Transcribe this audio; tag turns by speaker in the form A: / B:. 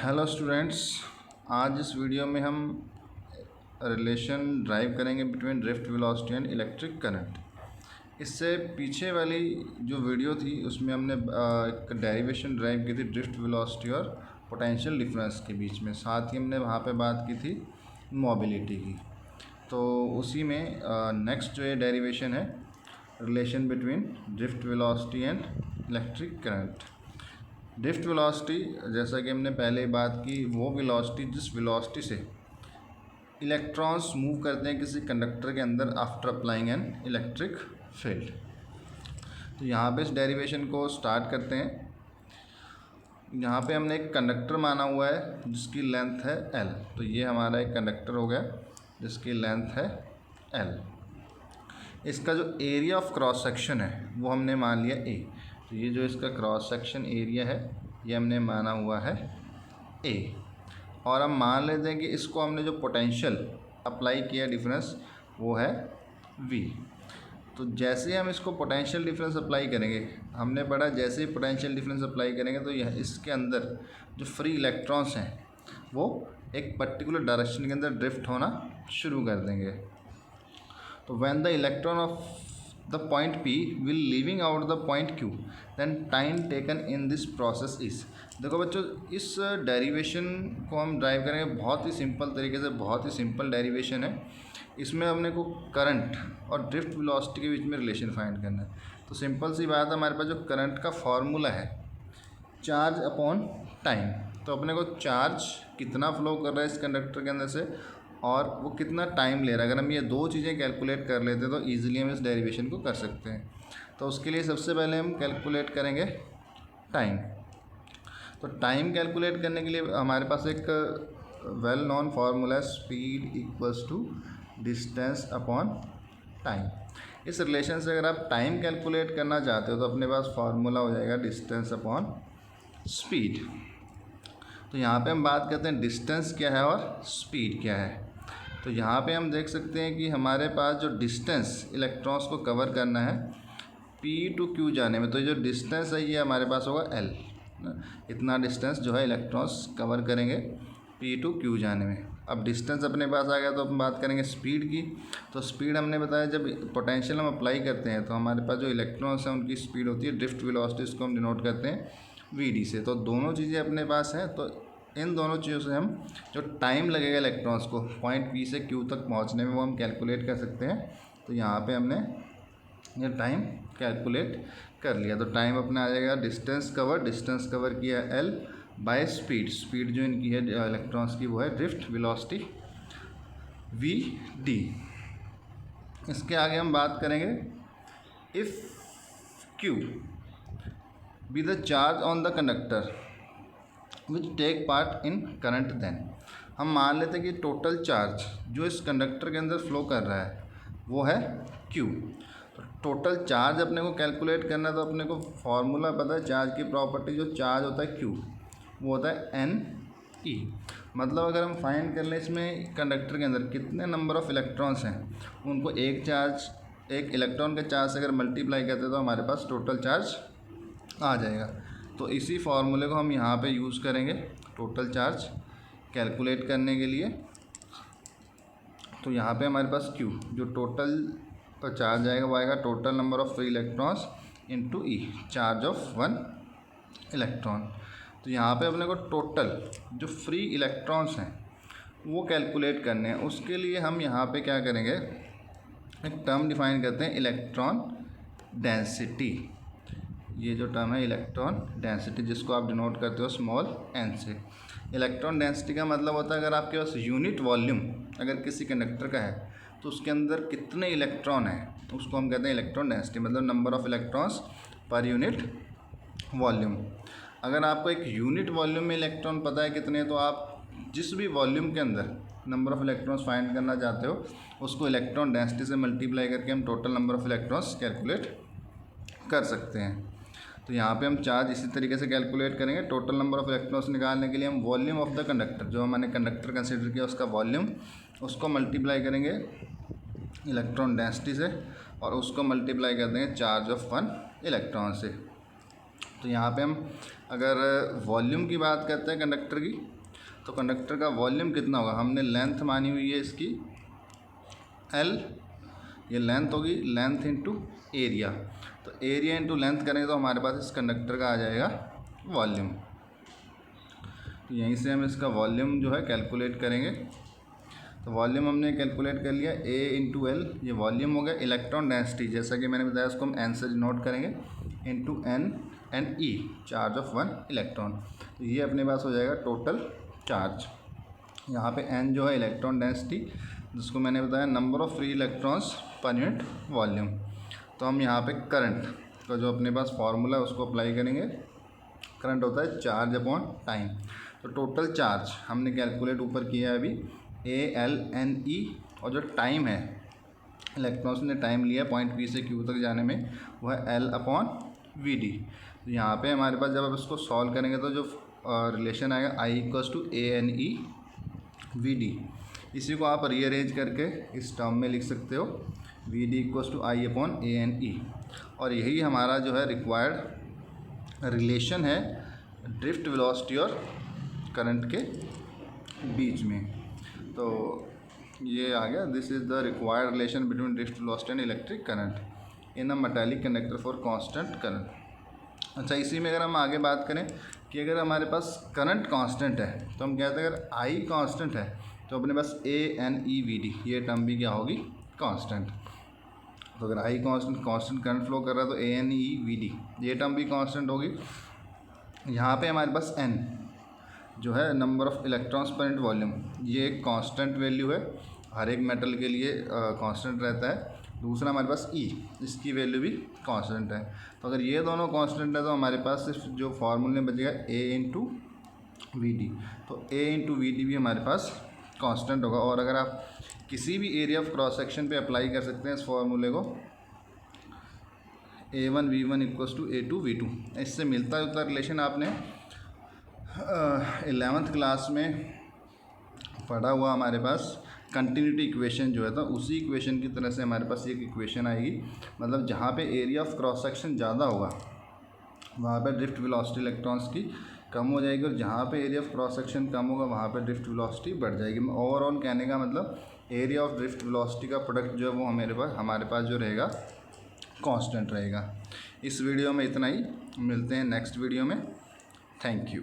A: Hello students, आज इस video में हम रिलेशन ड्राइव करेंगे between drift velocity and electric current. इससे पीछे वाली जो वीडियो थी उसमें हमने एक डेरिवेशन ड्राइव की थी ड्रिफ्ट वेलोसिटी और पोटेंशियल डिफरेंस के बीच में। साथ ही हमने वहाँ पे बात की थी मोबिलिटी की। तो उसी में नेक्स्ट जो ये डेरिवेशन है relation between drift velocity and electric current. Drift velocity, जैसा कि हमने पहले बात की, वो वेलोसिटी जिस वेलोसिटी से इलेक्ट्रॉन्स मूव करते हैं किसी कंडक्टर के अंदर after applying an electric field. तो यहाँ पे इस डेरिवेशन को स्टार्ट करते हैं। यहाँ पे हमने एक कंडक्टर माना हुआ है जिसकी लेंथ है L। तो ये हमारा एक कंडक्टर हो गया जिसकी लेंथ है L। इसका जो एरिया ऑफ क्रॉस सेक्शन है वो हमने मान लिया A। तो ये जो इसका क्रॉस सेक्शन एरिया है ये हमने माना हुआ है A। और हम मान लेते हैं कि इसको हमने जो पोटेंशियल अप्लाई किया डिफरेंस वो है V। तो जैसे ही हम इसको पोटेंशियल डिफरेंस अप्लाई करेंगे, हमने पढ़ा जैसे ही पोटेंशियल डिफरेंस अप्लाई करेंगे तो यह इसके अंदर जो फ्री इलेक्ट्रॉन्स हैं वो एक पर्टिकुलर डायरेक्शन के अंदर ड्रिफ्ट होना शुरू कर देंगे। तो when the electron of the point P will leaving out the point Q, then time taken in this process is। देखो बच्चों, इस डेरिवेशन को हम ड्राइव करेंगे बहुत ही सिंपल तरीके से। बहुत ही सिंपल डेरिवेशन है। इसमें हमने को करंट और ड्रिफ्ट वेलोसिटी के बीच में रिलेशन फाइंड करना है। तो सिंपल सी बात है, हमारे पास जो करंट का फॉर्मूला है चार्ज अपॉन टाइम। तो अपने को चार्ज कितना फ्लो कर रहा है इस कंडक्टर के अंदर से और वो कितना टाइम ले रहा है, अगर हम ये दो चीज़ें कैलकुलेट कर लेते हैं तो ईजिली हम इस डेरिवेशन को कर सकते हैं। तो उसके लिए सबसे पहले हम कैलकुलेट करेंगे टाइम। तो टाइम कैलकुलेट करने के लिए हमारे पास एक वेल नोन फार्मूला है, speed equals to distance upon time. इस रिलेशन से अगर आप टाइम कैलकुलेट करना चाहते हो तो अपने पास फार्मूला हो जाएगा डिस्टेंस अपॉन स्पीड। तो यहाँ पे हम बात करते हैं डिस्टेंस क्या है और स्पीड क्या है। तो यहाँ पे हम देख सकते हैं कि हमारे पास जो डिस्टेंस इलेक्ट्रॉन्स को कवर करना है P टू Q जाने में, तो ये जो डिस्टेंस है ये हमारे पास होगा L। इतना डिस्टेंस जो है इलेक्ट्रॉन्स कवर करेंगे P टू Q जाने में। अब डिस्टेंस अपने पास आ गया तो हम बात करेंगे स्पीड की। तो स्पीड हमने बताया जब पोटेंशियल हम अप्लाई करते हैं तो हमारे पास जो इलेक्ट्रॉन्स हैं उनकी स्पीड होती है ड्रिफ्ट वेलोसिटी, इसको हम डिनोट करते हैं VD से। तो दोनों चीज़ें अपने पास हैं। तो इन दोनों चीज़ों से हम जो टाइम लगेगा इलेक्ट्रॉन्स को पॉइंट P से Q तक पहुंचने में वो हम कैलकुलेट कर सकते हैं। तो यहाँ पे हमने ये टाइम कैलकुलेट कर लिया। तो टाइम अपना आ जाएगा डिस्टेंस कवर किया L बाय स्पीड। स्पीड जो इनकी है इलेक्ट्रॉन्स की वो है ड्रिफ्ट वेलोसिटी VD। इसके आगे हम बात करेंगे if Q be the charge on the conductor which take part in current, then हम मान लेते हैं कि टोटल चार्ज जो इस कंडक्टर के अंदर फ्लो कर रहा है वो है Q। तो टोटल चार्ज अपने को कैलकुलेट करना है तो अपने को फॉर्मूला पता है चार्ज की प्रॉपर्टी। जो चार्ज होता है Q वो होता है NE। मतलब अगर हम फाइंड कर लें इसमें कंडक्टर के अंदर कितने नंबर ऑफ़ इलेक्ट्रॉन्स हैं, उनको एक इलेक्ट्रॉन के चार्ज से अगर मल्टीप्लाई करते हैं तो हमारे पास टोटल चार्ज आ जाएगा। तो इसी फार्मूले को हम यहाँ पे यूज़ करेंगे टोटल चार्ज कैलकुलेट करने के लिए। तो यहाँ पे हमारे पास Q जो टोटल चार्ज आएगा वो आएगा total number of free electrons into E, charge of one electron. तो यहाँ पे अपने को टोटल जो फ्री इलेक्ट्रॉन्स हैं वो कैलकुलेट करने हैं। उसके लिए हम यहाँ पे क्या करेंगे, एक टर्म डिफाइन करते हैं इलेक्ट्रॉन डेंसिटी। ये जो टर्म है इलेक्ट्रॉन डेंसिटी, जिसको आप डिनोट करते हो स्मॉल n से। इलेक्ट्रॉन डेंसिटी का मतलब होता है अगर आपके पास यूनिट वॉल्यूम अगर किसी कंडक्टर का है तो उसके अंदर कितने इलेक्ट्रॉन हैं उसको हम कहते हैं इलेक्ट्रॉन डेंसिटी, मतलब number of electrons per unit volume. अगर आपको एक यूनिट वॉल्यूम में इलेक्ट्रॉन पता है कितने, तो आप जिस भी वॉल्यूम के अंदर नंबर ऑफ़ इलेक्ट्रॉन्स फाइंड करना चाहते हो उसको इलेक्ट्रॉन डेंसिटी से मल्टीप्लाई करके हम total number of electrons calculate कर सकते हैं। तो यहाँ पे हम चार्ज इसी तरीके से कैलकुलेट करेंगे। टोटल नंबर ऑफ़ इलेक्ट्रॉन्स निकालने के लिए हम वॉल्यूम ऑफ द कंडक्टर, जो हमने कंडक्टर कंसिडर किया उसका वॉल्यूम, उसको मल्टीप्लाई करेंगे इलेक्ट्रॉन डेंसिटी से और उसको मल्टीप्लाई कर देंगे चार्ज ऑफ वन इलेक्ट्रॉन से। तो यहाँ पे हम अगर वॉल्यूम की बात करते हैं कंडक्टर की, तो कंडक्टर का वॉल्यूम कितना होगा, हमने लेंथ मानी हुई है इसकी L, ये लेंथ होगी, लेंथ इंटू एरिया। तो एरिया इंटू लेंथ करेंगे तो हमारे पास इस कंडक्टर का आ जाएगा वॉल्यूम। तो यहीं से हम इसका वॉल्यूम जो है कैलकुलेट करेंगे। तो वॉल्यूम हमने कैलकुलेट कर लिया, A इंटू एल, ये वॉल्यूम हो गया। इलेक्ट्रॉन डेंसिटी जैसा कि मैंने बताया उसको हम N से डिनोट करेंगे, into N and E, charge of 1 electron. तो ये अपने पास हो जाएगा टोटल चार्ज। यहाँ पे N जो है इलेक्ट्रॉन डेंसिटी, जिसको मैंने बताया number of free electrons per unit volume. तो हम यहाँ पे करंट का जो अपने पास फार्मूला है उसको अप्लाई करेंगे। करंट होता है चार्ज अपॉन टाइम। तो टोटल चार्ज हमने कैलकुलेट ऊपर किया है अभी, ALNE, और जो टाइम है इलेक्ट्रॉन्स ने टाइम लिया पॉइंट P से Q तक जाने में, वो है L/VD। तो यहाँ पे हमारे पास जब आप इसको सॉल्व करेंगे तो जो रिलेशन आएगा I = ANE/VD। इसी को आप रीअरेंज करके इस टर्म में लिख सकते हो, VD = I/ANE। और यही हमारा जो है रिक्वायर्ड रिलेशन है ड्रिफ्ट वेलोसिटी और करंट के बीच में। तो ये आ गया, this is the required relation between drift velocity and electric current in a metallic conductor for constant current. अच्छा, इसी में अगर हम आगे बात करें कि अगर हमारे पास करंट कांस्टेंट है तो हम कहते हैं अगर I कांस्टेंट है तो अपने पास ANE/VD ये टर्म भी क्या होगी, कांस्टेंट। तो अगर I कांस्टेंट करंट फ्लो कर रहा है तो ANE/VD ये टर्म भी कांस्टेंट होगी। यहाँ पे हमारे पास N जो है number of electrons per unit volume, ये एक कांस्टेंट वैल्यू है, हर एक मेटल के लिए कांस्टेंट रहता है। दूसरा हमारे पास E, इसकी वैल्यू भी कांस्टेंट है। तो अगर ये दोनों कांस्टेंट है तो हमारे पास सिर्फ जो फार्मूले में बचेगा A/VD। तो A/VD भी हमारे पास कांस्टेंट होगा। और अगर आप किसी भी एरिया ऑफ क्रॉस सेक्शन पे अप्लाई कर सकते हैं इस फार्मूले को, A1V1 = A2V2। इससे मिलता जुलता रिलेशन आपने 11th क्लास में पढ़ा हुआ हमारे पास कंटिन्यूटी इक्वेशन जो है, तो उसी इक्वेशन की तरह से हमारे पास एक इक्वेशन आएगी। मतलब जहाँ पे एरिया ऑफ क्रॉस सेक्शन ज़्यादा होगा वहाँ पे ड्रिफ्ट वेलोसिटी इलेक्ट्रॉन्स की कम हो जाएगी, और जहाँ पे एरिया ऑफ क्रॉस सेक्शन कम होगा वहाँ पे ड्रिफ्ट वेलोसिटी बढ़ जाएगी। ओवरऑल कहने का मतलब एरिया ऑफ ड्रिफ्ट वेलोसिटी का प्रोडक्ट जो है वो हमारे पास जो रहेगा कांस्टेंट रहेगा। इस वीडियो में इतना ही, मिलते हैं नेक्स्ट वीडियो में। Thank you.